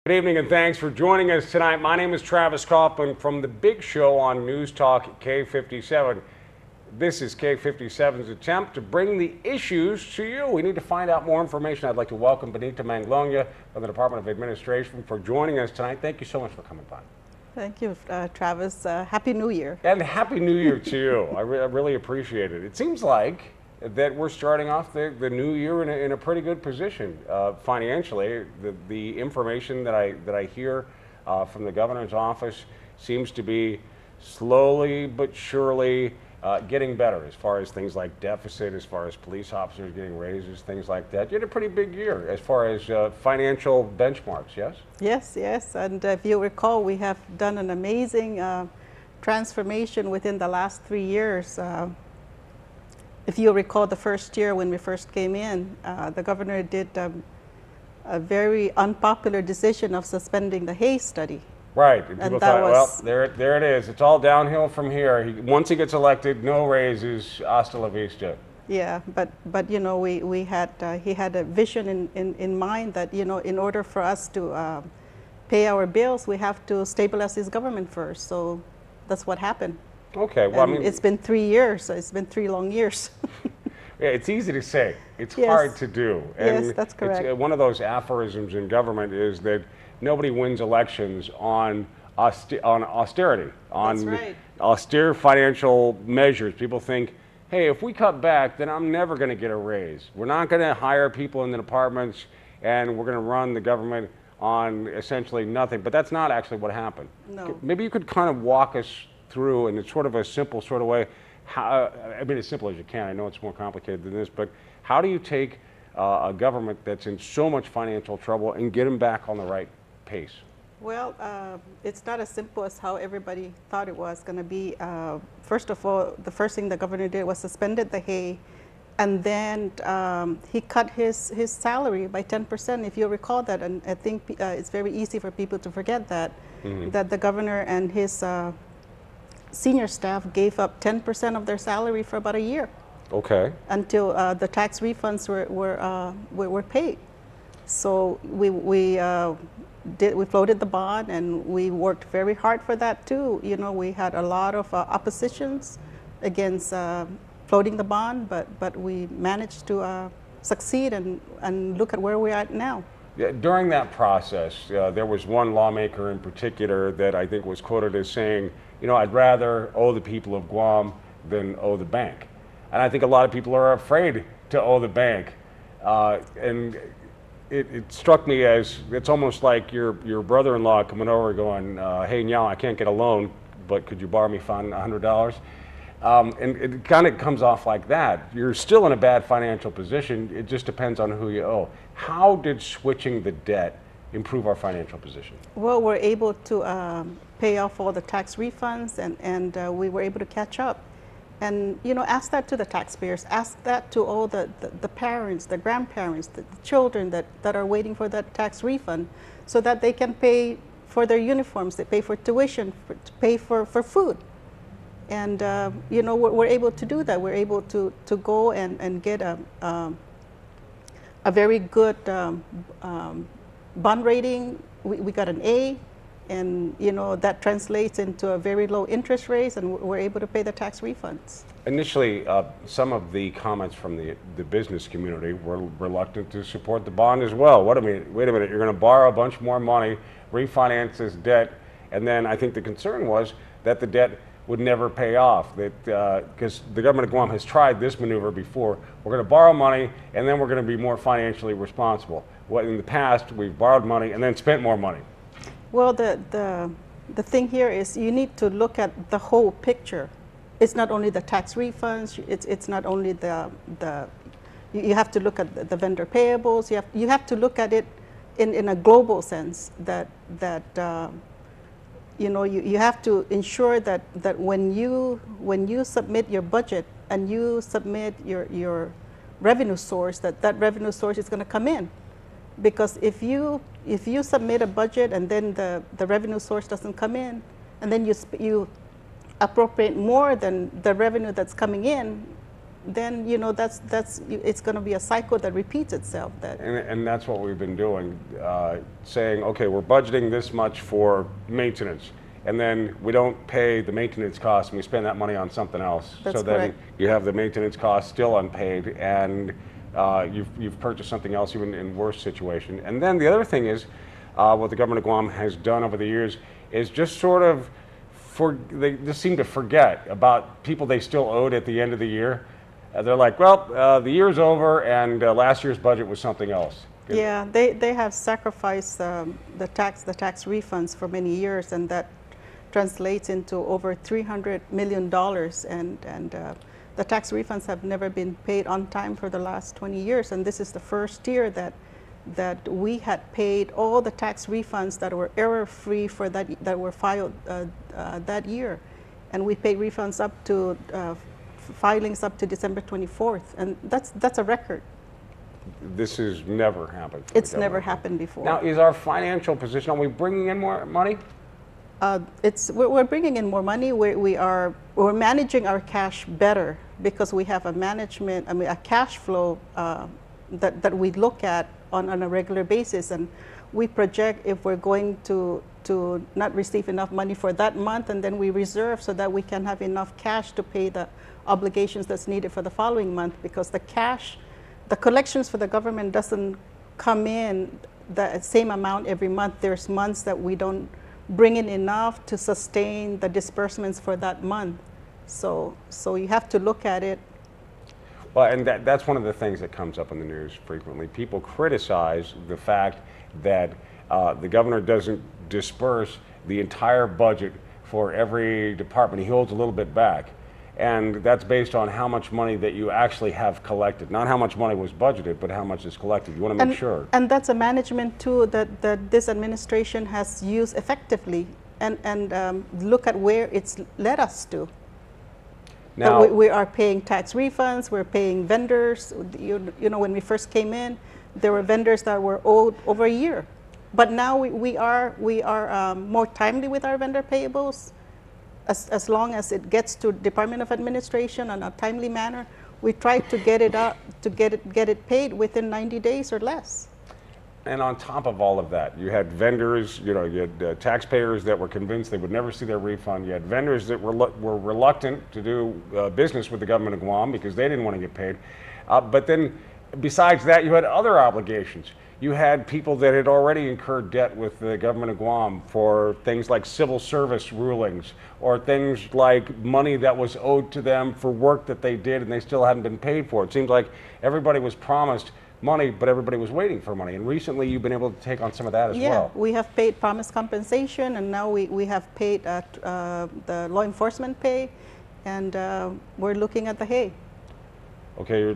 Good evening and thanks for joining us tonight. My name is Travis Kaufman from The Big Show on News Talk K57. This is K57's attempt to bring the issues to you. We need to find out more information. I'd like to welcome Benita Manglona from the Department of Administration for joining us tonight. Thank you so much for coming by. Thank you, Travis. Happy New Year. And Happy New Year to you. I really appreciate it. It seems like that we're starting off the new year in a pretty good position financially. The information that I hear from the governor's office seems to be slowly but surely getting better as far as things like deficit, as far as police officers getting raises, things like that. You had a pretty big year as far as financial benchmarks, yes? Yes. And if you recall, we have done an amazing transformation within the last 3 years. If you recall, the first year when we first came in, the governor did a very unpopular decision of suspending the Hay study. Right. And people thought, well, there it is. It's all downhill from here. Once he gets elected, no raises, hasta la vista. Yeah, but you know, he had a vision in mind that, you know, in order for us to pay our bills, we have to stabilize his government first. So that's what happened. Okay, well, I mean, it's been 3 years, so it's been 3 long years. Yeah, it's easy to say. It's Yes. hard to do. And Yes, that's correct. One of those aphorisms in government is that nobody wins elections on austerity, on That's right. austere financial measures. People think, hey, if we cut back, then I'm never going to get a raise. We're not going to hire people in the departments, and we're going to run the government on essentially nothing. But that's not actually what happened. No. Maybe you could kind of walk us through, in sort of a simple sort of way, how, I mean, as simple as you can. I know it's more complicated than this, but how do you take a government that's in so much financial trouble and get them back on the right pace? Well, it's not as simple as how everybody thought it was going to be. First of all, the first thing the governor did was suspended the Hay, and then he cut his salary by 10%. If you recall that, and I think it's very easy for people to forget that, that the governor and his senior staff gave up 10% of their salary for about a year. Okay. Until the tax refunds were paid. So we floated the bond, and we worked very hard for that too. You know, we had a lot of oppositions against floating the bond, but we managed to succeed and look at where we're at now. Yeah, during that process, there was one lawmaker in particular that I think was quoted as saying, you know, I'd rather owe the people of Guam than owe the bank. And I think a lot of people are afraid to owe the bank. And it struck me as it's almost like your brother-in-law coming over going, hey, now I can't get a loan, but could you borrow me $100? And it kind of comes off like that. You're still in a bad financial position. It just depends on who you owe. How did switching the debt improve our financial position? Well, we're able to pay off all the tax refunds, and we were able to catch up. And, you know, ask that to the taxpayers, ask that to all the parents, the grandparents, the children that are waiting for that tax refund so that they can pay for their uniforms, they pay for tuition, pay for food. And, you know, we're able to do that. We're able to go and get a very good bond rating. We got an A. And, you know, that translates into a very low interest rate, and we're able to pay the tax refunds. Initially, some of the comments from the business community were reluctant to support the bond as well. Wait a minute, you're going to borrow a bunch more money, refinance this debt, and then I think the concern was that the debt would never pay off, because the government of Guam has tried this maneuver before. We're going to borrow money, and then we're going to be more financially responsible. Well, in the past, we've borrowed money and then spent more money. Well, the thing here is you need to look at the whole picture. It's not only the tax refunds. It's not only you have to look at the vendor payables. You have to look at it in a global sense. That you know, you have to ensure that when you submit your budget and you submit your revenue source, that revenue source is going to come in. Because if you submit a budget and then the revenue source doesn't come in, and then you appropriate more than the revenue that's coming in, then you know it's going to be a cycle that repeats itself. And that's what we've been doing, saying, okay, we're budgeting this much for maintenance, and then we don't pay the maintenance costs, and we spend that money on something else. That's so then correct. you have the maintenance costs still unpaid, and you've purchased something else even in worse situation. And then the other thing is, what the government of Guam has done over the years is just sort of, they just seem to forget about people they still owed at the end of the year. They're like, well, the year's over, and last year's budget was something else. Yeah, they have sacrificed the tax refunds for many years, and that translates into over $300 million, and the tax refunds have never been paid on time for the last 20 years, and this is the first year that we had paid all the tax refunds that were error-free for that were filed that year, and we paid refunds up to filings up to December 24th, and that's a record. This has never happened. It's never happened before. Now, is our financial position, are we bringing in more money? We're bringing in more money. We're managing our cash better because we have a cash flow that we look at on a regular basis, and we project if we're going to not receive enough money for that month, and then we reserve so that we can have enough cash to pay the obligations that's needed for the following month, because the collections for the government doesn't come in the same amount every month. There's months that we don't bring in enough to sustain the disbursements for that month. So you have to look at it. Well, and that's one of the things that comes up in the news frequently. People criticize the fact that the governor doesn't disperse the entire budget for every department. He holds a little bit back. And that's based on how much money that you actually have collected. Not how much money was budgeted, but how much is collected. You want to make sure. And that's a management tool that this administration has used effectively, and look at where it's led us to. Now, we are paying tax refunds, we're paying vendors. You know, when we first came in, there were vendors that were owed over a year. But now we are more timely with our vendor payables. As long as it gets to Department of Administration in a timely manner, we try to get it up, to get it paid within 90 days or less. And on top of all of that, you had vendors, you had taxpayers that were convinced they would never see their refund. You had vendors that were reluctant to do business with the government of Guam because they didn't want to get paid. But then, besides that, you had other obligations. You had people that had already incurred debt with the government of Guam for things like civil service rulings, or things like money that was owed to them for work that they did and they still hadn't been paid for. It seems like everybody was promised money, but everybody was waiting for money. And recently you've been able to take on some of that as well. Yeah, we have paid promised compensation, and now we have paid the law enforcement pay, and we're looking at the hay. Okay,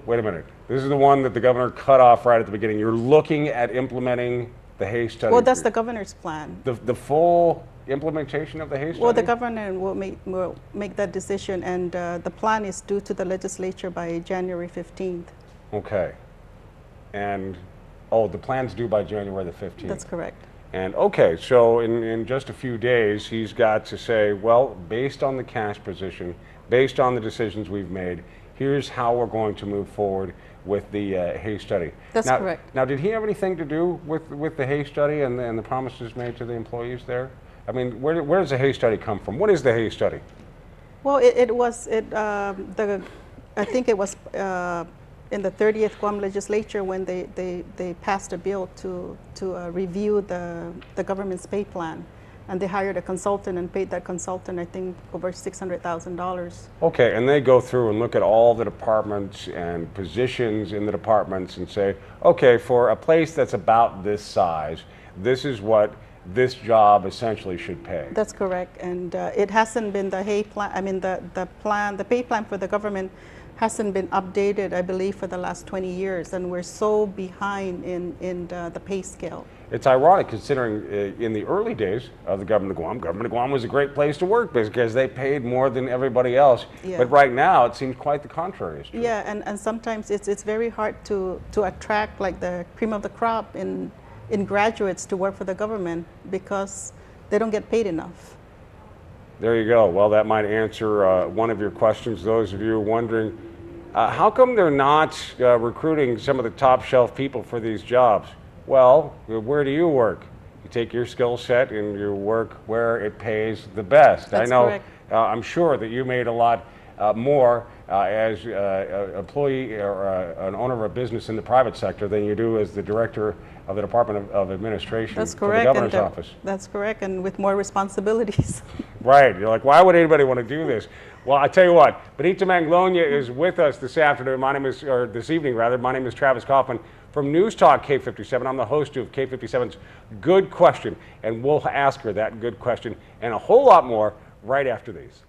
wait a minute. This is the one that the governor cut off right at the beginning. You're looking at implementing the hay study. Well, that's the governor's plan. The full implementation of the hay study? Well, the governor will make that decision, and the plan is due to the legislature by January 15th. Okay. And, the plan's due by January the 15th. That's correct. And okay, so in just a few days, he's got to say, well, based on the cash position, based on the decisions we've made, here's how we're going to move forward with the hay study. That's correct. Now, did he have anything to do with the hay study and the promises made to the employees there? I mean, where does the hay study come from? What is the hay study? Well, I think it was in the 30th Guam legislature when they passed a bill to review the government's pay plan. And they hired a consultant and paid that consultant, I think, over $600,000. Okay, and they go through and look at all the departments and positions in the departments and say, okay, for a place that's about this size, this is what this job essentially should pay. That's correct, and it hasn't been the hay plan. I mean, the pay plan for the government hasn't been updated, I believe, for the last 20 years, and we're so behind in the pay scale. It's ironic considering in the early days of the government of Guam was a great place to work because they paid more than everybody else. Yeah. But right now it seems quite the contrary is true. Yeah, and sometimes it's very hard to attract like the cream of the crop in graduates to work for the government because they don't get paid enough. There you go. Well, that might answer one of your questions. Those of you wondering, How come they're not recruiting some of the top shelf people for these jobs? Well, where do you work? You take your skill set and you work where it pays the best. That's I know, correct. I'm sure that you made a lot more as an employee or an owner of a business in the private sector than you do as the director of the Department of Administration That's for correct. the governor's office. That's correct, and with more responsibilities. Right. You're like, why would anybody want to do this? Well, I tell you what, Benita Manglona is with us this afternoon. Or this evening, rather. My name is Travis Kaufman from News Talk K57. I'm the host of K57's Good Question, and we'll ask her that good question and a whole lot more right after these.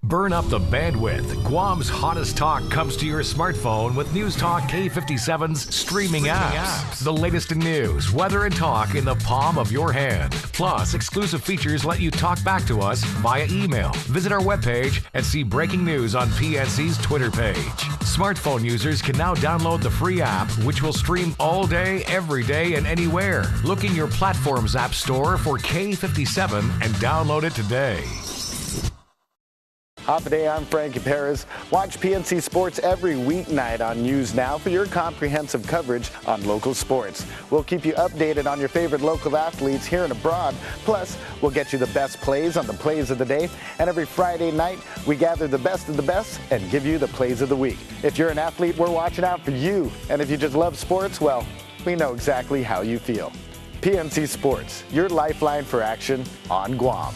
Burn up the bandwidth. Guam's hottest talk comes to your smartphone with News Talk K57's streaming apps. The latest in news, weather, and talk in the palm of your hand. Plus, exclusive features let you talk back to us via email. Visit our webpage and see breaking news on PNC's Twitter page. Smartphone users can now download the free app, which will stream all day, every day, and anywhere. Look in your platform's app store for K57 and download it today. Half a day, I'm Frankie Perez. Watch PNC Sports every weeknight on News Now for your comprehensive coverage on local sports. We'll keep you updated on your favorite local athletes here and abroad. Plus, we'll get you the best plays on the plays of the day. And every Friday night, we gather the best of the best and give you the plays of the week. If you're an athlete, we're watching out for you. And if you just love sports, well, we know exactly how you feel. PNC Sports, your lifeline for action on Guam.